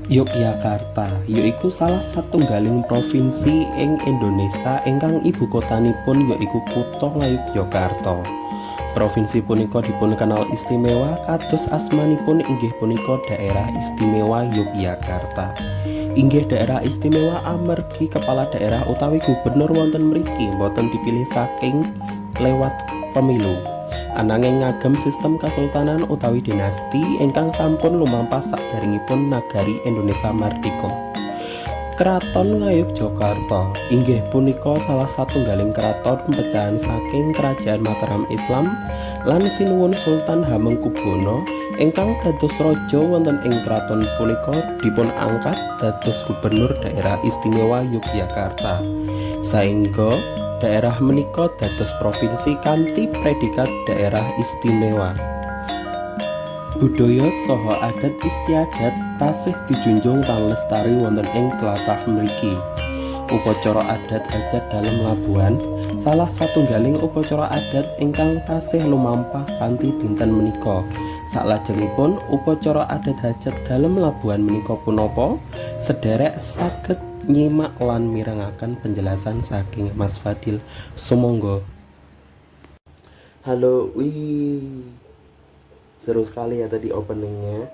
Yogyakarta yaiku salah satunggaling provinsi ing Indonesia ingkang ibukotanipun yaiku Kutha Ngayogyakarta. Provinsi punika dipunkenal istimewa kados asmanipun inggih punika Daerah Istimewa Yogyakarta. Inggih daerah istimewa amargi kepala daerah utawi gubernur wonten mriki boten dipilih saking lewat pemilu. Ananging ngagem sistem kasultanan utawi dinasti ingkang sampun lumampah sakderengipun nagari Indonesia mardika. Keraton Ngayogyakarta inggih punika salah satunggaling keraton pecahan saking Kerajaan Mataram Islam lan sinuwun Sultan Hamengkubuwana ingkang dados raja wonten ing kraton punika dipun angkat dados gubernur daerah istimewa Yogyakarta. Saengga daerah menika dados provinsi kanthi predikat daerah istimewa. Budaya saha adat istiadat tasih dijunjung lan lestari wonten ing tlatah mriki. Upacara adat hajat dalem Labuhan salah satunggaling upacara adat ingkang tasih lumampah kanthi dinten menika. Salajengipun upacara adat hajat dalem Labuhan menika punapa? Sederek saged nyimak lan mirengaken penjelasan saking Mas Fadil. Sumangga. Halo, wih, seru sekali ya tadi openingnya.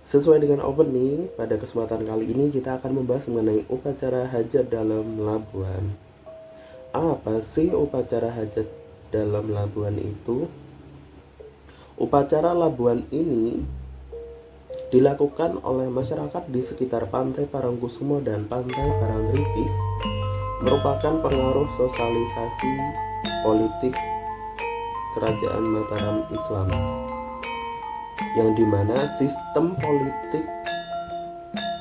Sesuai dengan opening, pada kesempatan kali ini kita akan membahas mengenai upacara hajat dalam Labuhan. Apa sih upacara hajat dalam Labuhan itu? Upacara Labuhan ini dilakukan oleh masyarakat di sekitar Pantai Parangkusumo dan Pantai Parangtritis, merupakan pengaruh sosialisasi politik Kerajaan Mataram Islam, yang dimana sistem politik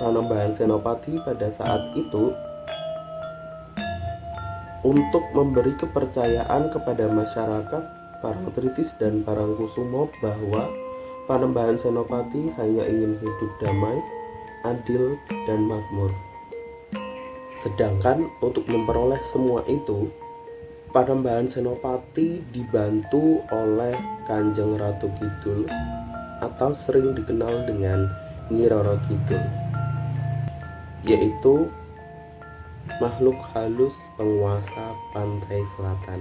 Panembahan Senopati pada saat itu untuk memberi kepercayaan kepada masyarakat Parangtritis dan Parangkusumo bahwa Panembahan Senopati hanya ingin hidup damai, adil, dan makmur. Sedangkan untuk memperoleh semua itu, Panembahan Senopati dibantu oleh Kanjeng Ratu Kidul atau sering dikenal dengan Nyi Roro Kidul, yaitu makhluk halus penguasa pantai selatan.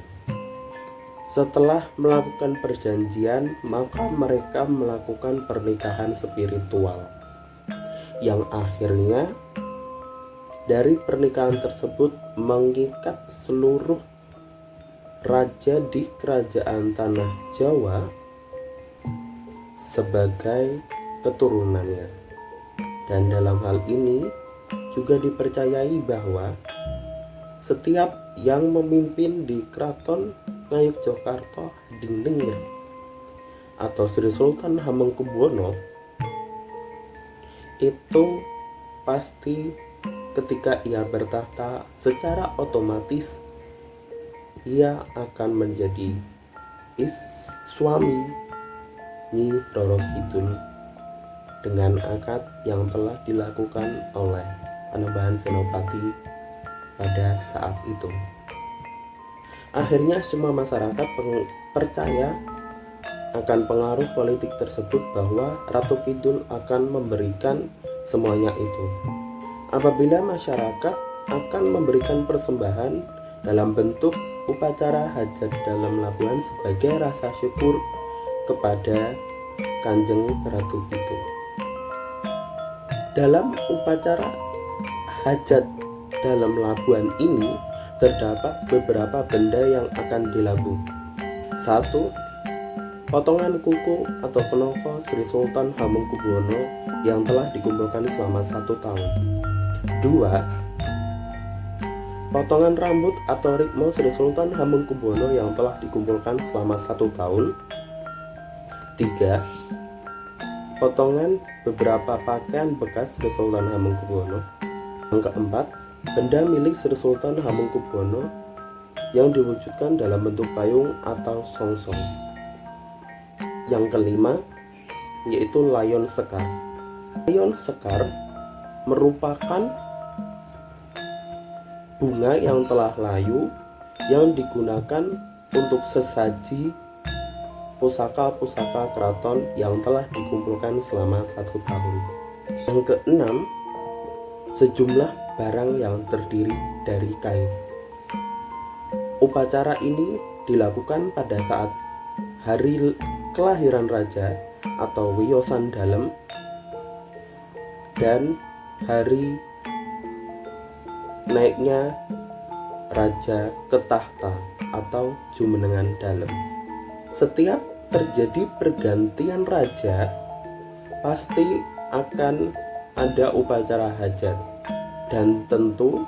Setelah melakukan perjanjian, maka mereka melakukan pernikahan spiritual, yang akhirnya dari pernikahan tersebut mengikat seluruh raja di kerajaan tanah Jawa sebagai keturunannya. Dan dalam hal ini juga dipercayai bahwa setiap yang memimpin di Keraton Ngayogyakarta Diningnya atau Sri Sultan Hamengkubuwana itu pasti ketika ia bertahta secara otomatis ia akan menjadi suami Nyi Roro Kidul dengan akad yang telah dilakukan oleh Panembahan Senopati pada saat itu. Akhirnya semua masyarakat percaya akan pengaruh politik tersebut bahwa Ratu Kidul akan memberikan semuanya itu. Apabila masyarakat akan memberikan persembahan dalam bentuk upacara hajat dalam Labuhan sebagai rasa syukur kepada Kanjeng Ratu Kidul. Dalam upacara hajat dalam Labuhan ini terdapat beberapa benda yang akan dilabung. 1. Potongan kuku atau penoko Sri Sultan Hamengkubuwana yang telah dikumpulkan selama 1 tahun. 2. Potongan rambut atau rikmo Sri Sultan Hamengkubuwana yang telah dikumpulkan selama 1 tahun. 3. Potongan beberapa pakaian bekas Sri Sultan Hamengkubuwana. Yang keempat, benda milik Sri Sultan Hamengkubuwana yang diwujudkan dalam bentuk payung atau songsong. Yang kelima, yaitu layon sekar. Layon sekar merupakan bunga yang telah layu yang digunakan untuk sesaji pusaka-pusaka keraton yang telah dikumpulkan selama 1 tahun. Yang keenam, sejumlah barang yang terdiri dari kain. Upacara ini dilakukan pada saat hari kelahiran raja atau wiyosan dalem dan hari naiknya raja ke tahta atau jumenengan dalem. Setiap terjadi pergantian raja, pasti akan ada upacara hajat, dan tentu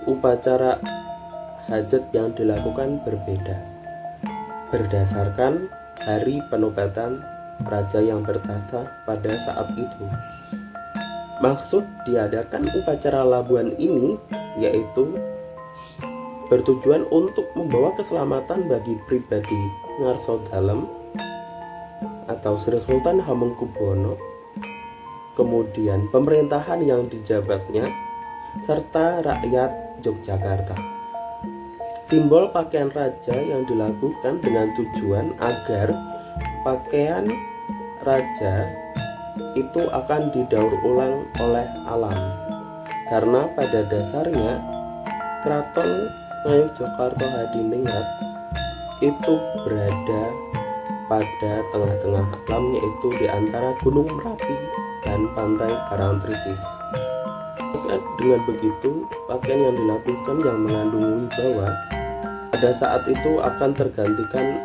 upacara hajat yang dilakukan berbeda berdasarkan hari penobatan raja yang bertahta pada saat itu. Maksud diadakan upacara labuhan ini yaitu bertujuan untuk membawa keselamatan bagi pribadi Ngarso Dalem atau Sri Sultan Hamengkubuwono, kemudian pemerintahan yang dijabatnya, serta rakyat Yogyakarta. Simbol pakaian raja yang dilakukan dengan tujuan agar pakaian raja itu akan didaur ulang oleh alam, karena pada dasarnya Keraton Ngayogyakarta Hadiningrat itu berada pada tengah-tengah alam, yaitu di antara Gunung Merapi dan Pantai Parangtritis. Dengan begitu, pakaian yang dilakukan yang mengandung wibawa pada saat itu akan tergantikan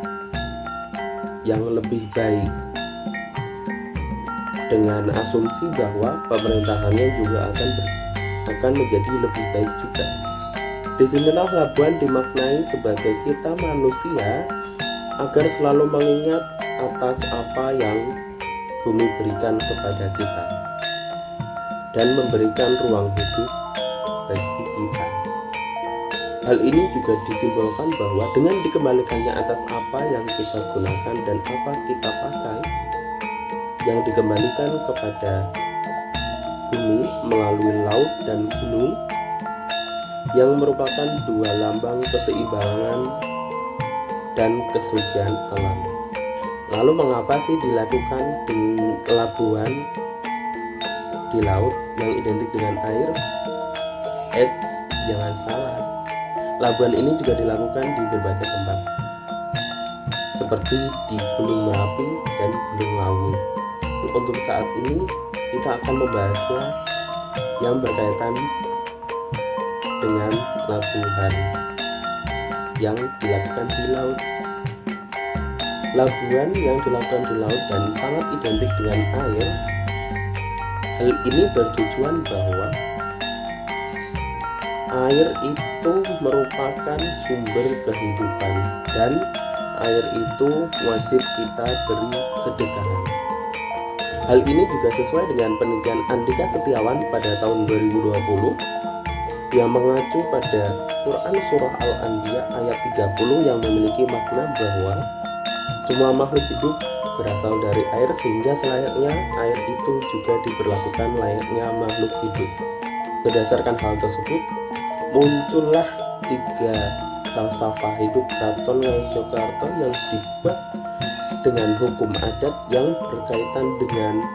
yang lebih baik, dengan asumsi bahwa pemerintahannya juga akan menjadi lebih baik juga. Disinilah labuhan dimaknai sebagai kita manusia agar selalu mengingat atas apa yang bumi berikan kepada kita dan memberikan ruang hidup bagi kita. Hal ini juga disimbolkan bahwa dengan dikembalikannya atas apa yang kita gunakan dan apa kita pakai, yang dikembalikan kepada bumi melalui laut dan gunung, yang merupakan dua lambang keseimbangan dan kesucian alam. Lalu mengapa sih dilakukan labuhan di laut yang identik dengan air? Jangan salah, labuhan ini juga dilakukan di berbagai tempat, seperti di Gunung Merapi dan Gunung Lawu. Untuk saat ini kita akan membahasnya yang berkaitan dengan labuhan yang dilakukan di laut. Labuhan yang dilakukan di laut dan sangat identik dengan air. Hal ini bertujuan bahwa air itu merupakan sumber kehidupan dan air itu wajib kita beri sedekahan. Hal ini juga sesuai dengan penelitian Andika Setiawan pada tahun 2020 yang mengacu pada Quran Surah Al-Anbiya ayat 30 yang memiliki makna bahwa semua makhluk hidup berasal dari air, sehingga selayaknya air itu juga diberlakukan layaknya makhluk hidup. Berdasarkan hal tersebut, muncullah 3 falsafah hidup Keraton Ngayogyakarta yang dibuat dengan hukum adat yang berkaitan dengan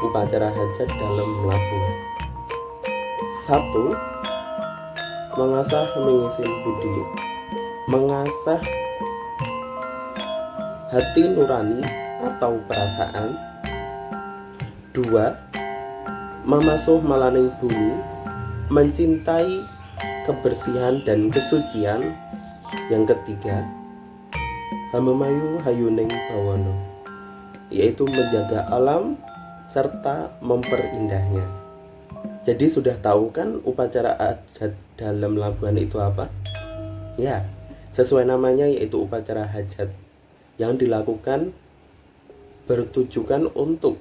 upacara hajat dalam labuhan. 1. Mengasah mengisin budi, mengasah hati nurani atau perasaan. 2. Memasuh malaning bumi, mencintai kebersihan dan kesucian. Yang ketiga, hamemayu hayuning bawono, yaitu menjaga alam serta memperindahnya. Jadi sudah tahu kan upacara hajat dalam labuhan itu apa? Ya, sesuai namanya, yaitu upacara hajat yang dilakukan bertujukan untuk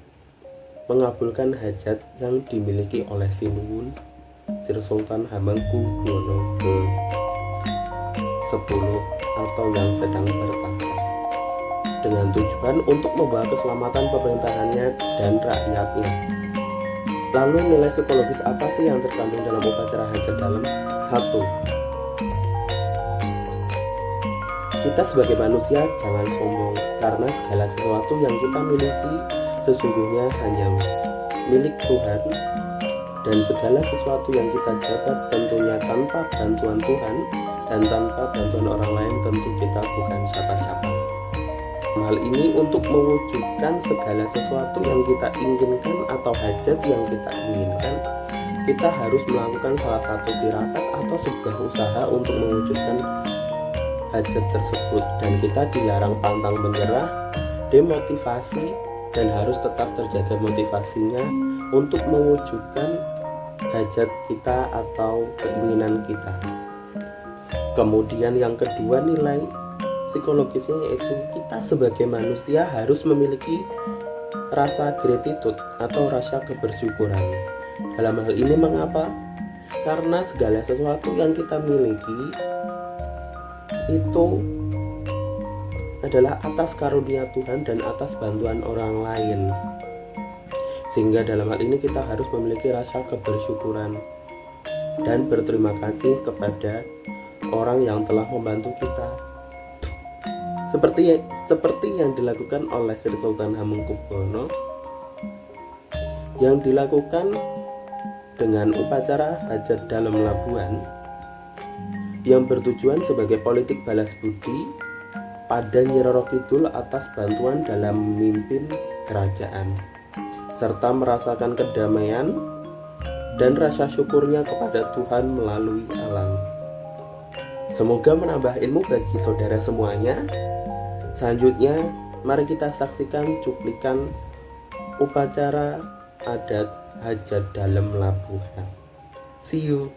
mengabulkan hajat yang dimiliki oleh Sinuwun Sri Sultan Hamengkubuwono ke-10 atau yang sedang bertahta, dengan tujuan untuk membawa keselamatan pemerintahannya dan rakyatnya. Lalu nilai psikologis apa sih yang terkandung dalam upacara hajat dalam? 1. Kita sebagai manusia jangan sombong, karena segala sesuatu yang kita miliki sesungguhnya hanya milik Tuhan, dan segala sesuatu yang kita dapat tentunya tanpa bantuan Tuhan dan tanpa bantuan orang lain, tentu kita bukan siapa-siapa. Hal ini untuk mewujudkan segala sesuatu yang kita inginkan atau hajat yang kita inginkan, kita harus melakukan salah satu tirakat atau sebuah usaha untuk mewujudkan hajat tersebut, dan kita dilarang pantang menyerah, demotivasi, dan harus tetap terjaga motivasinya untuk mewujudkan hajat kita atau keinginan kita. Kemudian yang kedua, nilai psikologisnya yaitu kita sebagai manusia harus memiliki rasa gratitude atau rasa kebersyukuran. Dalam hal ini mengapa? Karena segala sesuatu yang kita miliki itu adalah atas karunia Tuhan dan atas bantuan orang lain, sehingga dalam hal ini kita harus memiliki rasa kebersyukuran dan berterima kasih kepada orang yang telah membantu kita, seperti yang dilakukan oleh Sri Sultan Hamengkubuwono, yang dilakukan dengan upacara hajat dalam Labuan yang bertujuan sebagai politik balas budi pada Nyi Roro Kidul atas bantuan dalam memimpin kerajaan, serta merasakan kedamaian dan rasa syukurnya kepada Tuhan melalui alam. Semoga menambah ilmu bagi saudara semuanya. Selanjutnya, mari kita saksikan cuplikan upacara adat hajat dalam Labuhan. See you.